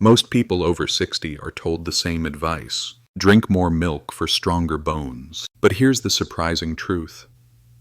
Most people over 60 are told the same advice. Drink more milk for stronger bones. But here's the surprising truth.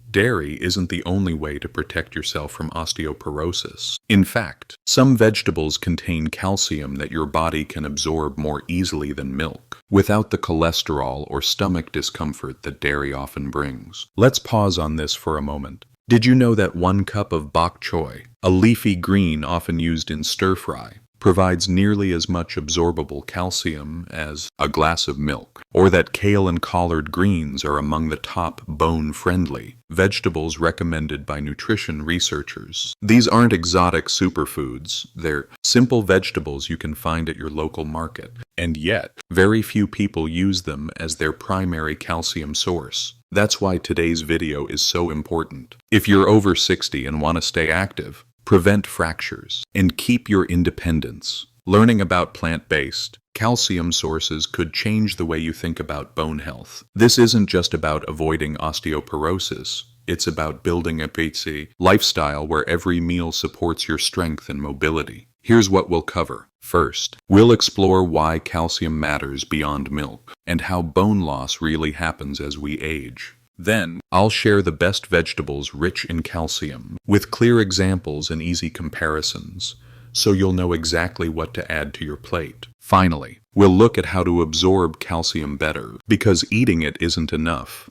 Dairy isn't the only way to protect yourself from osteoporosis. In fact, some vegetables contain calcium that your body can absorb more easily than milk, without the cholesterol or stomach discomfort that dairy often brings. Let's pause on this for a moment. Did you know that 1 cup of bok choy, a leafy green often used in stir-fry, provides nearly as much absorbable calcium as a glass of milk? Or that kale and collard greens are among the top bone-friendly vegetables recommended by nutrition researchers? These aren't exotic superfoods. They're simple vegetables you can find at your local market. And yet, very few people use them as their primary calcium source. That's why today's video is so important. If you're over 60 and want to stay active, prevent fractures, and keep your independence, learning about plant-based calcium sources could change the way you think about bone health. This isn't just about avoiding osteoporosis. It's about building a healthy lifestyle where every meal supports your strength and mobility. Here's what we'll cover. First, we'll explore why calcium matters beyond milk and how bone loss really happens as we age. Then, I'll share the best vegetables rich in calcium, with clear examples and easy comparisons, so you'll know exactly what to add to your plate. Finally, we'll look at how to absorb calcium better, because eating it isn't enough.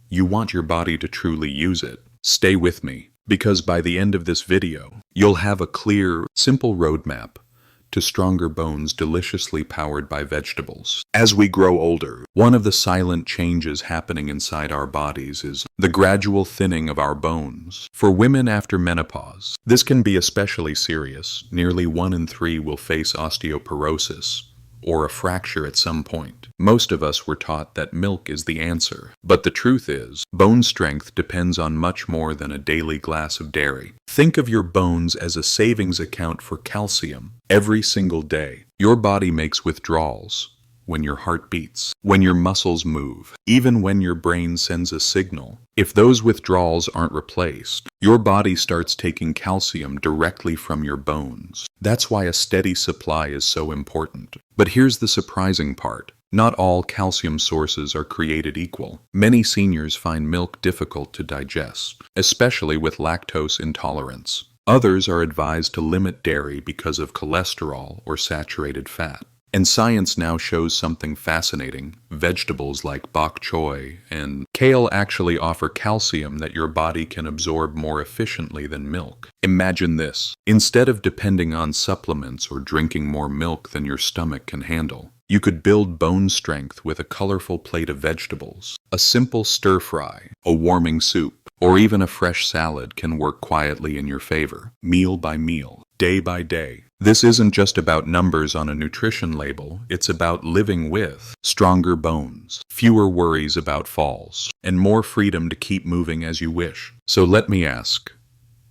You want your body to truly use it. Stay with me, because by the end of this video, you'll have a clear, simple roadmap to stronger bones deliciously powered by vegetables. As we grow older, one of the silent changes happening inside our bodies is the gradual thinning of our bones. For women after menopause, this can be especially serious. Nearly 1 in 3 will face osteoporosis, or a fracture at some point. Most of us were taught that milk is the answer, but the truth is, bone strength depends on much more than a daily glass of dairy. Think of your bones as a savings account for calcium. Every single day, your body makes withdrawals. When your heart beats, when your muscles move, even when your brain sends a signal. If those withdrawals aren't replaced, your body starts taking calcium directly from your bones. That's why a steady supply is so important. But here's the surprising part. Not all calcium sources are created equal. Many seniors find milk difficult to digest, especially with lactose intolerance. Others are advised to limit dairy because of cholesterol or saturated fat. And science now shows something fascinating. Vegetables like bok choy and kale actually offer calcium that your body can absorb more efficiently than milk. Imagine this. Instead of depending on supplements or drinking more milk than your stomach can handle, you could build bone strength with a colorful plate of vegetables. A simple stir-fry, a warming soup, or even a fresh salad can work quietly in your favor, meal by meal, day by day. This isn't just about numbers on a nutrition label, it's about living with stronger bones, fewer worries about falls, and more freedom to keep moving as you wish. So let me ask,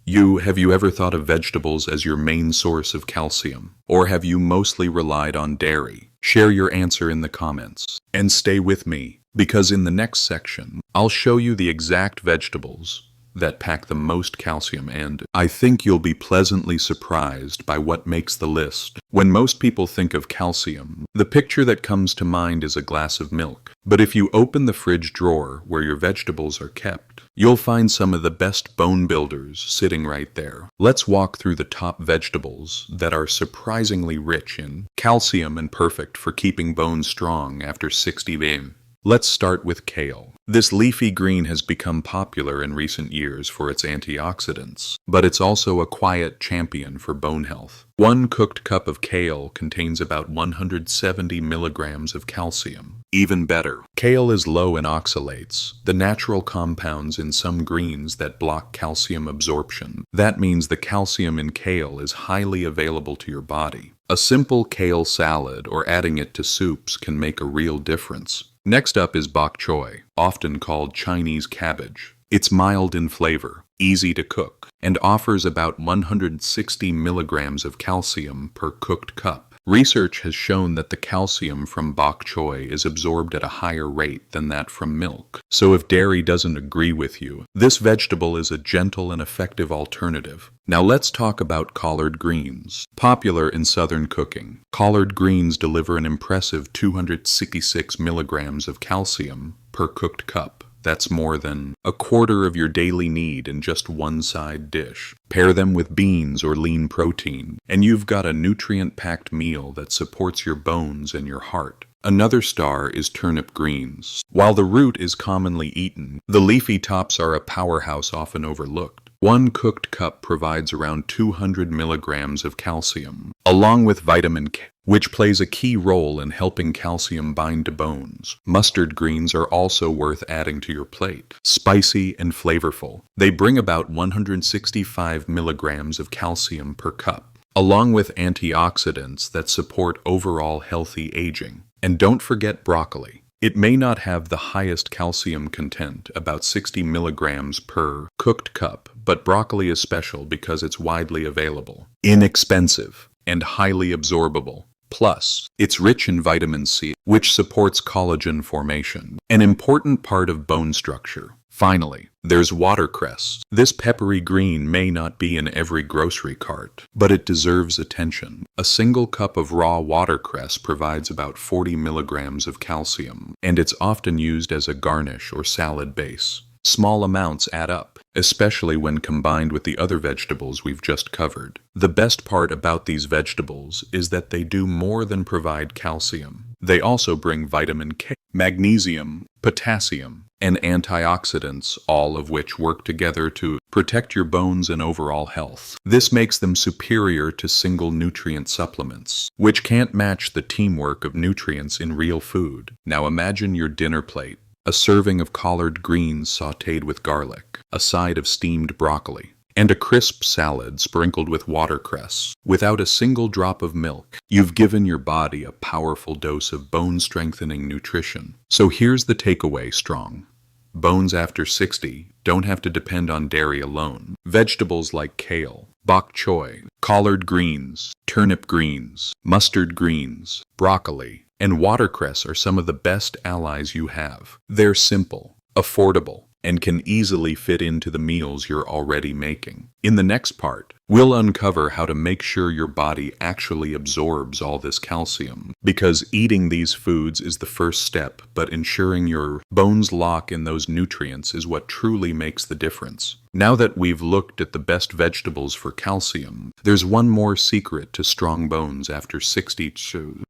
have you ever thought of vegetables as your main source of calcium? Or have you mostly relied on dairy? Share your answer in the comments. And stay with me, because in the next section, I'll show you the exact vegetables that pack the most calcium, and I think you'll be pleasantly surprised by what makes the list. When most people think of calcium, the picture that comes to mind is a glass of milk. But if you open the fridge drawer where your vegetables are kept, you'll find some of the best bone builders sitting right there. Let's walk through the top vegetables that are surprisingly rich in calcium and perfect for keeping bones strong after 60 days. Let's start with kale. This leafy green has become popular in recent years for its antioxidants, but it's also a quiet champion for bone health. 1 cooked cup of kale contains about 170 milligrams of calcium. Even better, kale is low in oxalates, the natural compounds in some greens that block calcium absorption. That means the calcium in kale is highly available to your body. A simple kale salad or adding it to soups can make a real difference. Next up is bok choy, often called Chinese cabbage. It's mild in flavor, easy to cook, and offers about 160 milligrams of calcium per cooked cup. Research has shown that the calcium from bok choy is absorbed at a higher rate than that from milk. So if dairy doesn't agree with you, this vegetable is a gentle and effective alternative. Now let's talk about collard greens. Popular in southern cooking, collard greens deliver an impressive 266 milligrams of calcium per cooked cup. That's more than a quarter of your daily need in just one side dish. Pair them with beans or lean protein, and you've got a nutrient-packed meal that supports your bones and your heart. Another star is turnip greens. While the root is commonly eaten, the leafy tops are a powerhouse often overlooked. One cooked cup provides around 200 milligrams of calcium, along with vitamin K, which plays a key role in helping calcium bind to bones. Mustard greens are also worth adding to your plate. Spicy and flavorful, they bring about 165 milligrams of calcium per cup, along with antioxidants that support overall healthy aging. And don't forget broccoli. It may not have the highest calcium content, about 60 milligrams per cooked cup, but broccoli is special because it's widely available, inexpensive, and highly absorbable. Plus, it's rich in vitamin C, which supports collagen formation, an important part of bone structure. Finally, there's watercress. This peppery green may not be in every grocery cart, but it deserves attention. A single cup of raw watercress provides about 40 milligrams of calcium, and it's often used as a garnish or salad base. Small amounts add up, especially when combined with the other vegetables we've just covered. The best part about these vegetables is that they do more than provide calcium. They also bring vitamin K, magnesium, potassium, and antioxidants, all of which work together to protect your bones and overall health. This makes them superior to single nutrient supplements, which can't match the teamwork of nutrients in real food. Now imagine your dinner plate. A serving of collard greens sautéed with garlic, a side of steamed broccoli, and a crisp salad sprinkled with watercress. Without a single drop of milk, you've given your body a powerful dose of bone-strengthening nutrition. So here's the takeaway, strong. Bones after 60 don't have to depend on dairy alone. Vegetables like kale, bok choy, collard greens, turnip greens, mustard greens, broccoli, and watercress are some of the best allies you have. They're simple, affordable, and can easily fit into the meals you're already making. In the next part, we'll uncover how to make sure your body actually absorbs all this calcium, because eating these foods is the first step, but ensuring your bones lock in those nutrients is what truly makes the difference. Now that we've looked at the best vegetables for calcium, there's one more secret to strong bones after 60,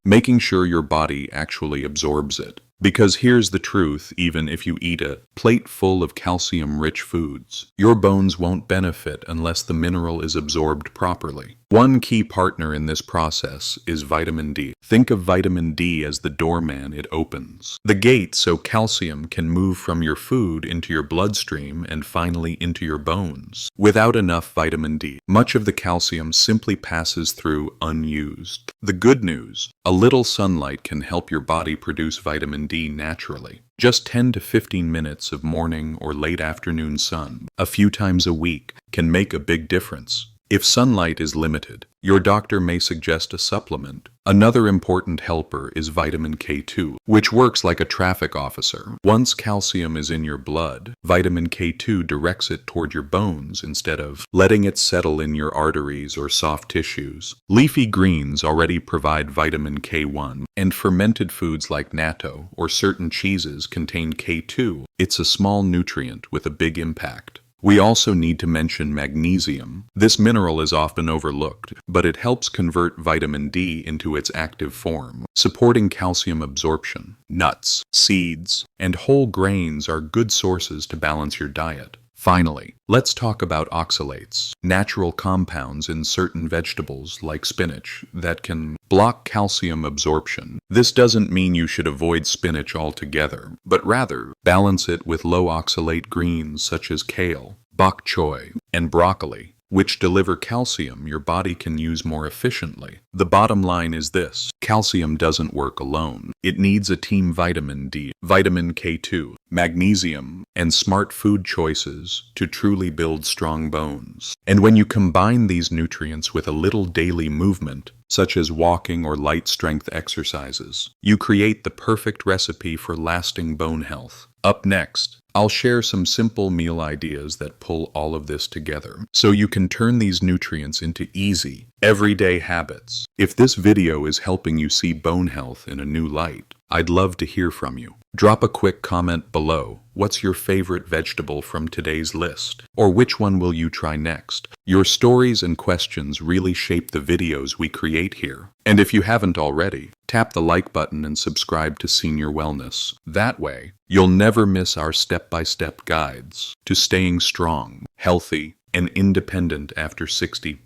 making sure your body actually absorbs it. Because here's the truth, even if you eat a plate full of calcium-rich foods, your bones won't benefit unless the mineral is absorbed properly. One key partner in this process is vitamin D. Think of vitamin D as the doorman it opens, the gate so calcium can move from your food into your bloodstream and finally into your bones. Without enough vitamin D, much of the calcium simply passes through unused. The good news, a little sunlight can help your body produce vitamin D naturally. Just 10 to 15 minutes of morning or late afternoon sun, a few times a week, can make a big difference. If sunlight is limited, your doctor may suggest a supplement. Another important helper is vitamin K2, which works like a traffic officer. Once calcium is in your blood, vitamin K2 directs it toward your bones instead of letting it settle in your arteries or soft tissues. Leafy greens already provide vitamin K1, and fermented foods like natto or certain cheeses contain K2. It's a small nutrient with a big impact. We also need to mention magnesium. This mineral is often overlooked, but it helps convert vitamin D into its active form, supporting calcium absorption. Nuts, seeds, and whole grains are good sources to balance your diet. Finally, let's talk about oxalates, natural compounds in certain vegetables like spinach that can block calcium absorption. This doesn't mean you should avoid spinach altogether, but rather balance it with low oxalate greens such as kale, bok choy, and broccoli, which deliver calcium your body can use more efficiently. The bottom line is this: calcium doesn't work alone. It needs a team vitamin D, vitamin K2, magnesium, and smart food choices to truly build strong bones. And when you combine these nutrients with a little daily movement, such as walking or light strength exercises. You create the perfect recipe for lasting bone health. Up next, I'll share some simple meal ideas that pull all of this together, so you can turn these nutrients into easy, everyday habits. If this video is helping you see bone health in a new light, I'd love to hear from you. Drop a quick comment below. What's your favorite vegetable from today's list? Or which one will you try next? Your stories and questions really shape the videos we create here. And if you haven't already, tap the like button and subscribe to Senior Wellness. That way, you'll never miss our step-by-step guides to staying strong, healthy, and independent after 60.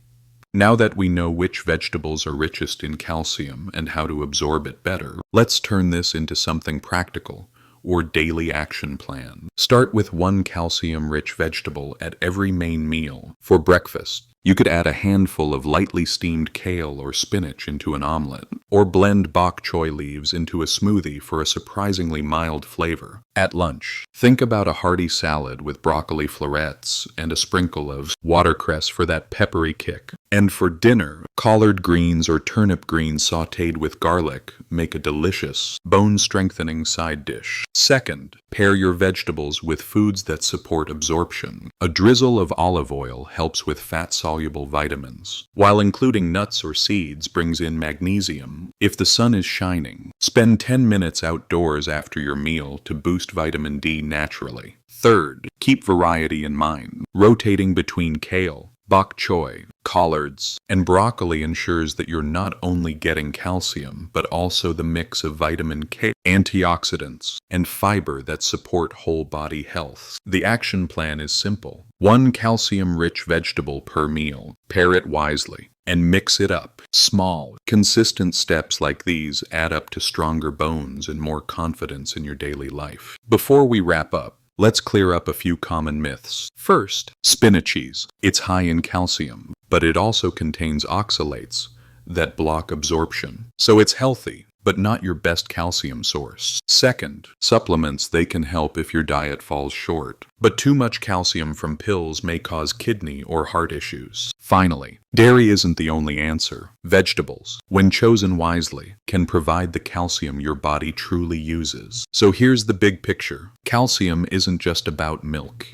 Now that we know which vegetables are richest in calcium and how to absorb it better, let's turn this into something practical, or daily action plan. Start with one calcium-rich vegetable at every main meal. For breakfast, you could add a handful of lightly steamed kale or spinach into an omelet, or blend bok choy leaves into a smoothie for a surprisingly mild flavor. At lunch, think about a hearty salad with broccoli florets and a sprinkle of watercress for that peppery kick. And for dinner, collard greens or turnip greens sautéed with garlic make a delicious, bone-strengthening side dish. Second, pair your vegetables with foods that support absorption. A drizzle of olive oil helps with fat-soluble vitamins, while including nuts or seeds brings in magnesium. If the sun is shining, spend 10 minutes outdoors after your meal to boost vitamin D naturally. Third, keep variety in mind. Rotating between kale, bok choy, collards, and broccoli ensures that you're not only getting calcium, but also the mix of vitamin K, antioxidants, and fiber that support whole body health. The action plan is simple. One calcium-rich vegetable per meal. Pair it wisely and mix it up. Small, consistent steps like these add up to stronger bones and more confidence in your daily life. Before we wrap up, let's clear up a few common myths. First, spinach cheese. It's high in calcium, but it also contains oxalates that block absorption. So it's healthy, but not your best calcium source. Second, supplements, they can help if your diet falls short, but too much calcium from pills may cause kidney or heart issues. Finally, dairy isn't the only answer. Vegetables, when chosen wisely, can provide the calcium your body truly uses. So here's the big picture. Calcium isn't just about milk.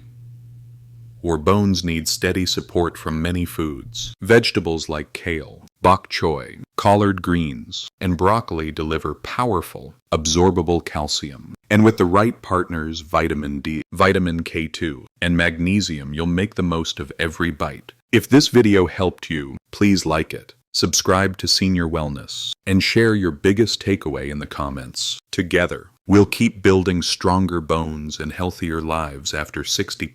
Your bones need steady support from many foods. Vegetables like kale, bok choy, collard greens, and broccoli deliver powerful, absorbable calcium. And with the right partners, vitamin D, vitamin K2, and magnesium, you'll make the most of every bite. If this video helped you, please like it, subscribe to Senior Wellness, and share your biggest takeaway in the comments. Together, we'll keep building stronger bones and healthier lives after 60.